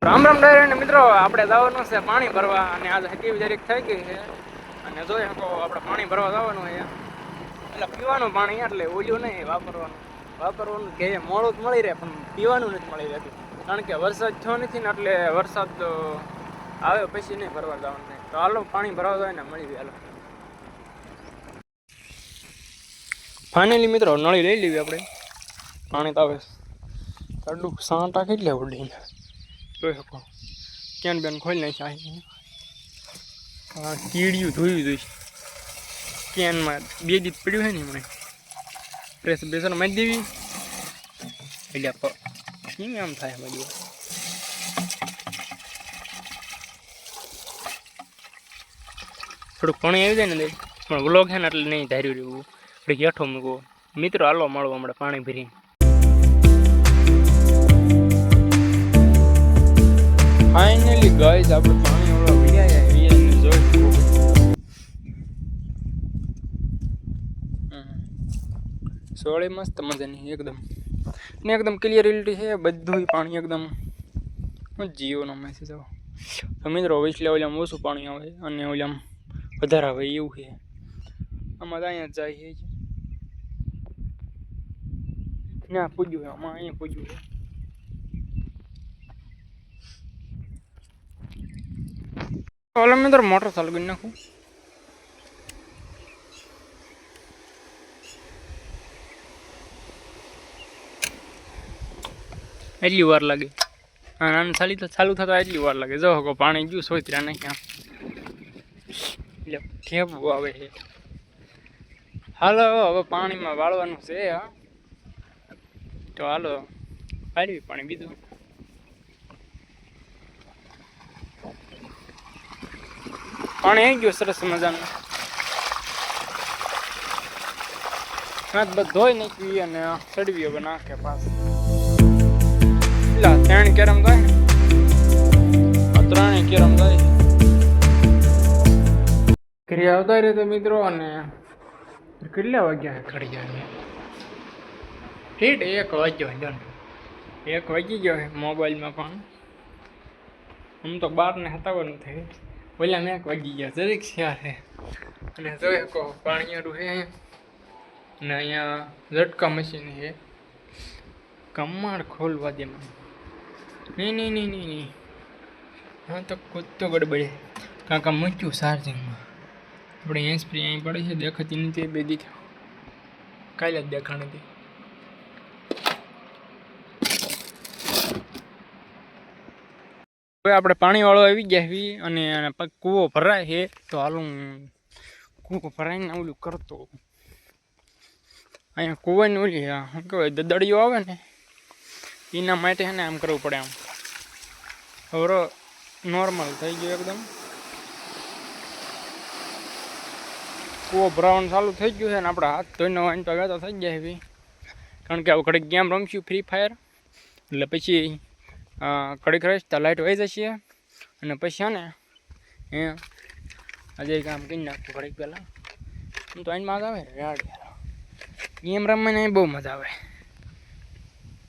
Ram Ram direct મિત્રો, આપણે જવાનું છે પાણી ભરવા અને આજ હકી જરીક થઈ ગઈ છે અને જોઈએ શકો આપણે પાણી ભરવા જવાનું છે એટલે પીવાનું પાણી એટલે ઓલું નહીં વાપરવાનું કે મોડું જ મળી રહે પણ પીવાનું નથી મળી રહેતું કારણ કે વરસાદ થયો નથી ને એટલે વરસાદ આવે પછી નહીં ભરવા જવાનું નહીં તો હાલો પાણી ભરવા જાય ને મળી જાય. ફાઇનલી મિત્રો નળી લઈ લેવી આપણે. પાણી તો આવે આટલું સાંટા કેટલે ઉડીને જોઈ શકો કેન બેન ખોલી નાખી. હા કીડિયું ધોયું જોઈશ કેનમાં 2 દિવસ પડ્યું છે ને મને પ્રેસ બેસન મારી દેવી એટલે કેમ આમ થાય બધું. થોડુંક પાણી આવી જાય ને પણ વ્લોગ છે ને એટલે નહીં ધાર્યું રહેવું એટલે હેઠો મૂકવો. મિત્રો હાલો મળો હમણાં પાણી ભરી. ફાઇનલી ગાઈસ આપણે પાણી વાળા ભર્યા વીઆઈને જોઈ સોળે મસ્ત મજાની એકદમ ને એકદમ ક્લિયરિટી છે બધું પાણી એકદમ જીઓનો મેસેજ આવો તો મિત્રો એટલે ઓલામાં ઓછું પાણી આવે અને ઓલામાં વધારે આવે એવું છે. આમાં તો અહીંયા જાય છે ના પૂજ્યું આમાં અહીંયા પૂજ્યું છે. ઓલા મિત્રો મોટર ચાલુ કરી નાખું. એટલી વાર લાગે હા નાનું ચાલી તો ચાલુ થતા એટલી વાર લાગે. જો હકો પાણી ગયું સોયત્રા નાખ્યા એટલે કેવું આવે છે. હાલો હવે પાણીમાં વાળવાનું છે હા તો હાલો પાડવી પાણી બીજું. પાણી આવી ગયું સરસ મજાનું. હાથ બધ ધોઈ નાખવી અને ચડવી હવે નાખે પાસ. એટલે 3 કેરમ થાય ને 3 કેરમ થાય ઘરે આવતા રહે તો મિત્રો. અને કેટલા વાગ્યા ઘડી જાય ઠીક 1 વાગ્યો ડન 1 વાગી ગયો છે મોબાઈલમાં પણ આમ તો 12 ને 57 થઈ ઓલા 1 વાગી ગયા જરીક શેર છે. અને જોઈએ કહો પાણીયારું છે ને અહીંયા ઝટકા મશીન છે કમાડ ખોલવા દે મને. નહીં હા તો ખુદ તો ગડબડે કાકા મૂક્યું ચાર્જિંગમાં. આપણે હેન્ડસ્ફ્રી અહીં પડે છે દેખાતી નથી 2 દી કાલે જ દેખાણ હતી. હવે આપણે પાણીવાળો આવી ગયા અને કૂવો ભરાય છે તો હાલું કૂવો ભરાઈને ઓલું કરતો અહીંયા કૂવાની ઓલી શું કહેવાય દદડીઓ આવે ને એના માટે છે ને આમ કરવું પડે. આમ હવે નોર્મલ થઈ ગયો એકદમ. કૂવો ભરાવાનું ચાલુ થઈ ગયું છે ને આપણે હાથ ધોઈને વાંચવા ગયા તો થઈ ગયા એવી કારણ કે હવે ઘડીક ગેમ રમશું ફ્રી ફાયર એટલે પછી કડીક રહીશ તો લાઇટ વહી જશે અને પછી ને આજે કામ કરી નાખવું ઘડીક પહેલાં. તો અહીં મજા આવે યાર ગેમ રમવાની બહુ મજા આવે.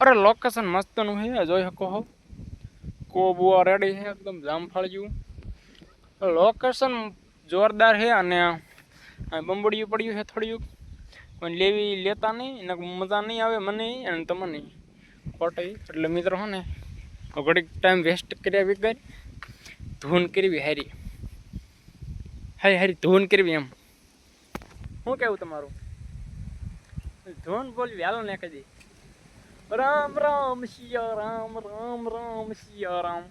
અરે લોકેશન મસ્તનું છે જોઈ શકો હો. કોબુઆ રેડી છે એકદમ જામફળ જેવું લોકેશન જોરદાર છે. અને બંબડિયું પડ્યું છે થોડુંક કોઈ લેતા નહીં એને મજા નહીં આવે મને અને તમને ખોટી. એટલે મિત્રો હો ને ઘડીક ટાઈમ વેસ્ટ કર્યા વગર ધૂન કરવી હારી ધૂન કરવી એમ. શું કહેવું તમારું? ધૂન બોલવી હાલો ને કદી. રામ રામ સિયા રામ રામ રામ સિયા રામ.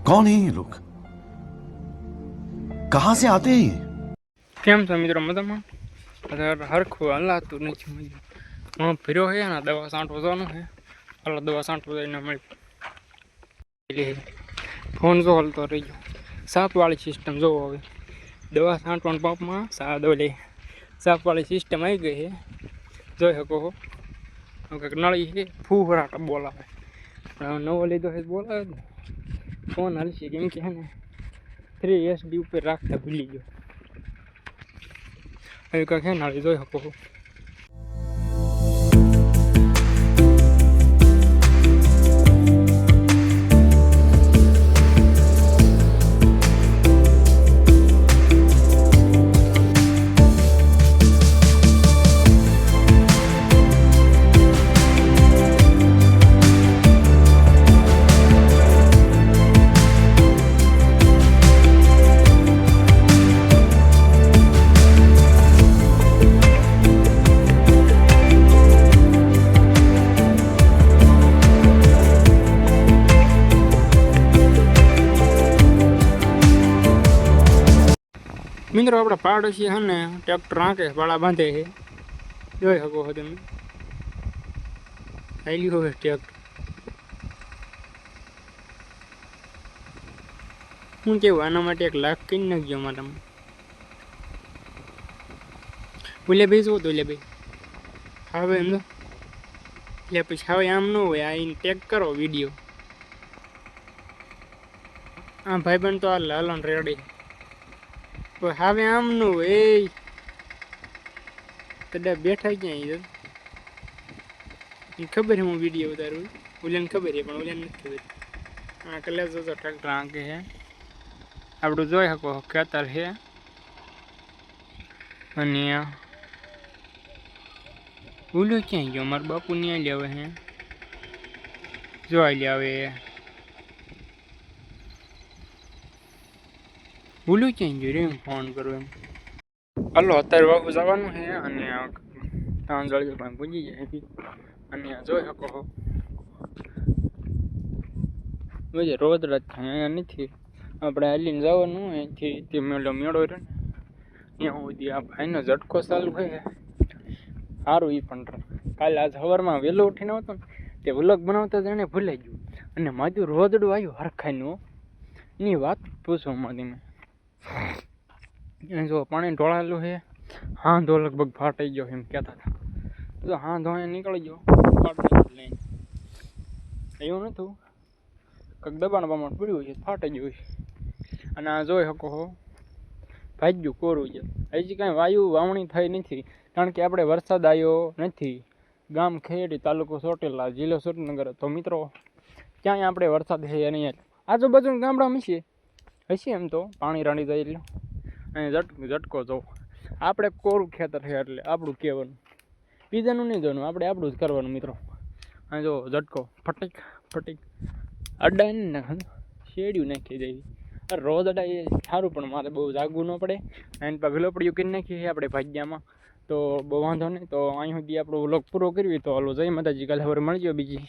कौन है ये लोग कहां से आते हैं? કેમ છો મિત્રો મજામાં? હરખું હલાતું નથી મજા. હું ફર્યો છે ને દવા છાંટવા જવાનું છે. હાલો દવા છાંટવા જઈને મળી ફોન જો હલતો રહી ગયો. સાપવાળી સિસ્ટમ જોવો હવે દવા છાંટવાના પંપમાં સાપવાળી સિસ્ટમ આવી ગઈ છે જોઈ શકો હો. કંઈક નળી છે ફૂફરાટ બોલાવે નવો લીધો છે બોલાવે ને ફોન હલશે કેમ કે હે ને 3SD ઉપર રાખતા ભૂલી ગયો. હવે કંઈક હે નાળી જોઈ શકો. મિત્રો આપણા પાડોશી છે ને ટ્રેક્ટર આંકે વાળા બાંધે છે, જોઈ શકો છો તમે. હાલ્યું હવે ટ્રેક્ટર. હું કેવું આના માટે 1 લાખ કરી નાખજો મારા. ઓલે ભાઈ શું તો ઓલે ભાઈ હવે એમ તો એટલે પછી હવે આમ ન હોય, આ એને ટેગ કરો વિડીયો. આ ભાઈબંધ તો આ લાલન રેડી હવે આમ ન હોય. કદાચ બેઠા ક્યાં ખબર છે હું વિડીયો ઉતારું, ઓલાને ખબર છે પણ ઓલાને નથી ખબર. આ કલાક તો ટ્રેક્ટર આંકે છે આપણું, જોઈ શકો ખેતર છે. અને ઓલું ક્યાંય ગયો મારા બાપુ ન્યા લે આવે હે, જોઈ લે આવે. ઓલું ક્યાંય ગયો રે ફોન કરો એમ. હાલો અત્યારે બાપુ જવાનું છે અને તાંજળી પણ પૂજી જાય. અને જોઈ શકો છો રોજ રાત અહીંયા નથી આપણે હાલીને જવાનું. અહીંથી તે મેળો રહ્યો ને ત્યાં સુધી આ ભાઈનો ઝટકો ચાલુ છે સારું. એ પણ કાલે આજ સવારમાં વહેલો ઉઠીને આવતો ને તે વ્લોગ બનાવતા જાણે ભૂલાઈ ગયું. અને મારું રોદડું આવ્યું હરખાઈનું, એની વાત પૂછવામાં તમે. જો પાણી ઢોળાયેલું છે, હાંધો લગભગ ફાટાઈ ગયો એમ કહેતા હતા. જો હાંધો અહીંયા નીકળી ગયો લઈને એવું નહોતું, કંઈક દબાણ બબાણ પડ્યું છે, ફાટાઈ ગયું છે. અને આ જોઈ શકો છો ભાગ્યું કોરું છે. હજી કાંઈ વાવણી થઈ નથી કારણ કે આપણે વરસાદ આવ્યો નથી. ગામ ખેડી, તાલુકો ચોટીલા, જિલ્લો સુરેન્દ્રનગર. તો મિત્રો ક્યાંય આપણે વરસાદ છે નહીં, આજુબાજુ ગામડામાં હશે એમ તો પાણી રાણી જાય એટલે. અને ઝટકો જો આપણે કોરું ખેતર છે એટલે આપણું કહેવાનું, બીજાનું નહીં જોવાનું, આપણે આપણું જ કરવાનું મિત્રો. અને જો ઝટકો ફટીક ફટીક અડાય ને નાખ શેડ્યું નાખી દેવી. રોજ અડાય એ સારું પણ મારે બહુ જાગવું ન પડે. એની પર ગલોપડીયું કરી નાખીએ આપણે ભાગ્યામાં, તો બહુ વાંધો નહીં. તો અહીં સુધી આપણો વ્લોગ પૂરો કરવી. તો હાલો જય માતાજી, કાલે ખબર મળજો બીજી.